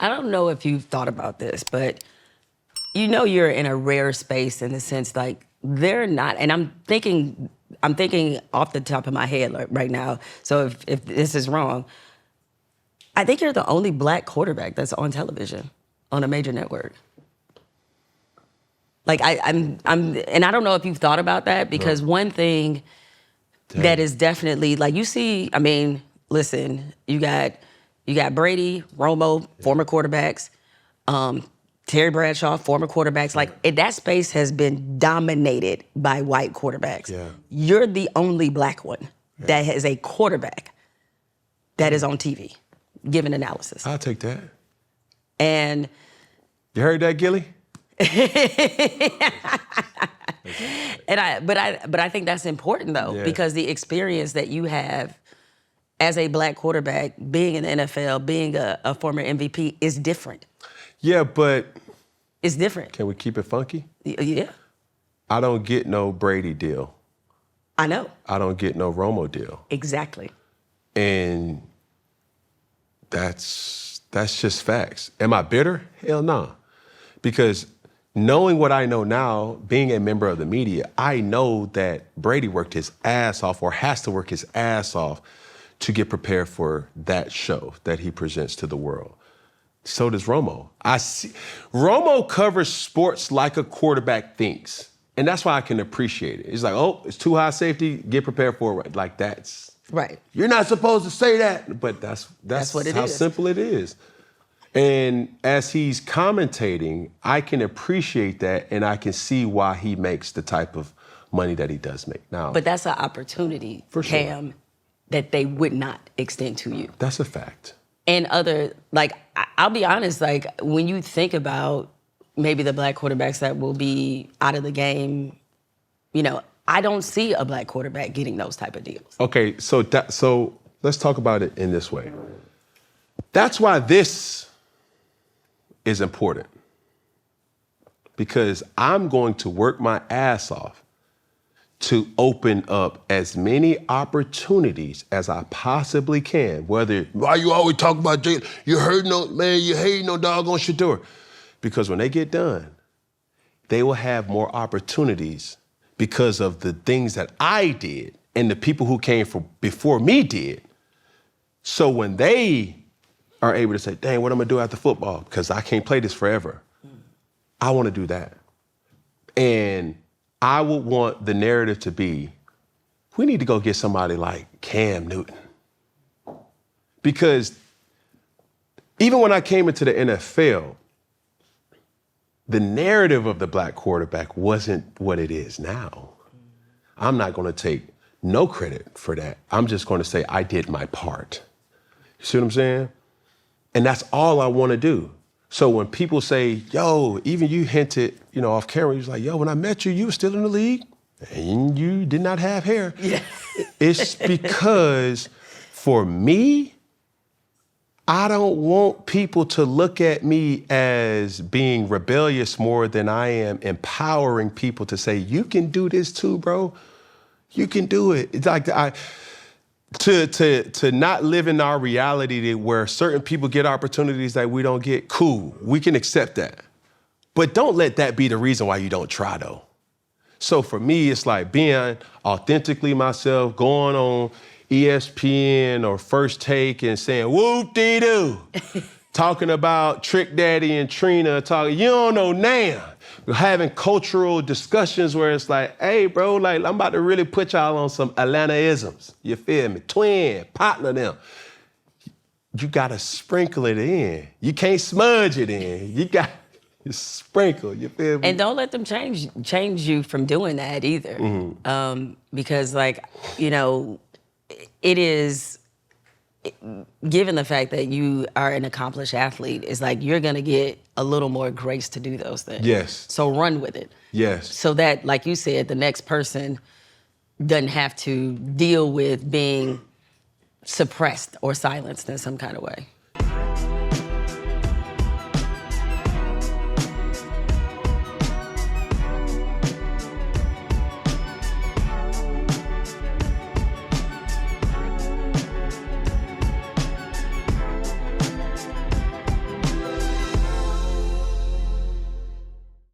I don't know if you've thought about this, but you know you're in a rare space in the sense like they're not, and I'm thinking off the top of my head right now, so if this is wrong, I think you're the only black quarterback that's on television on a major network. Like I'm, and I don't know if you've thought about that because one thing that is definitely like you see. I mean, listen, you got Brady, Romo, former quarterbacks, Terry Bradshaw, former quarterbacks. Like that space has been dominated by white quarterbacks. Yeah. You're the only black one that has a quarterback that is on TV, giving analysis. I'll take that. And you heard that, Gilly? But I think that's important though, because the experience that you have as a black quarterback, being in the NFL, being a former MVP is different. Yeah, but it's different. Can we keep it funky? Yeah. I don't get no Brady deal. I know. I don't get no Romo deal. Exactly. And that's just facts. Am I bitter? Hell no. Because knowing what I know now, being a member of the media, I know that Brady worked his ass off or has to work his ass off to get prepared for that show that he presents to the world. So does Romo. Romo covers sports like a quarterback thinks. And that's why I can appreciate it. It's like, oh, it's too high safety, get prepared for it. Like that's right. You're not supposed to say that, but that's what it how is. Simple it is. And as he's commentating, I can appreciate that and I can see why he makes the type of money that he does make now. But that's an opportunity, for Cam, sure, that they would not extend to you. That's a fact. And I'll be honest, like when you think about maybe the black quarterbacks that will be out of the game, you know, I don't see a black quarterback getting those type of deals. Okay, so let's talk about it in this way. That's why this is important, because I'm going to work my ass off to open up as many opportunities as I possibly can. Why you always talk about Jalen? You hating on doggone Shador. Because when they get done, they will have more opportunities because of the things that I did and the people who came before me did. So when they are able to say, dang, what I'm gonna do after football? Because I can't play this forever. I wanna do that. And I would want the narrative to be, we need to go get somebody like Cam Newton. Because even when I came into the NFL, the narrative of the black quarterback wasn't what it is now. I'm not gonna take no credit for that. I'm just gonna say I did my part. You see what I'm saying? And that's all I wanna do. So when people say, yo, even you hinted, off camera, you was like, yo, when I met you, you were still in the league and you did not have hair. Yeah. It's because for me, I don't want people to look at me as being rebellious more than I am empowering people to say, you can do this too, bro. You can do it. It's like to not live in our reality where certain people get opportunities that we don't get, cool, we can accept that. But don't let that be the reason why you don't try though. So for me, it's like being authentically myself, going on ESPN or First Take and saying, whoop-dee-doo, talking about Trick Daddy and Trina, you don't know now. We're having cultural discussions where it's like, hey, bro, like I'm about to really put y'all on some Atlanta-isms. You feel me? Twin, partner them. You gotta sprinkle it in. You can't smudge it in. You got to sprinkle, you feel me? And don't let them change you from doing that either. Mm-hmm. Because it is, given the fact that you are an accomplished athlete, it's like you're gonna get a little more grace to do those things. Yes. So run with it. Yes. So that, like you said, the next person doesn't have to deal with being suppressed or silenced in some kind of way.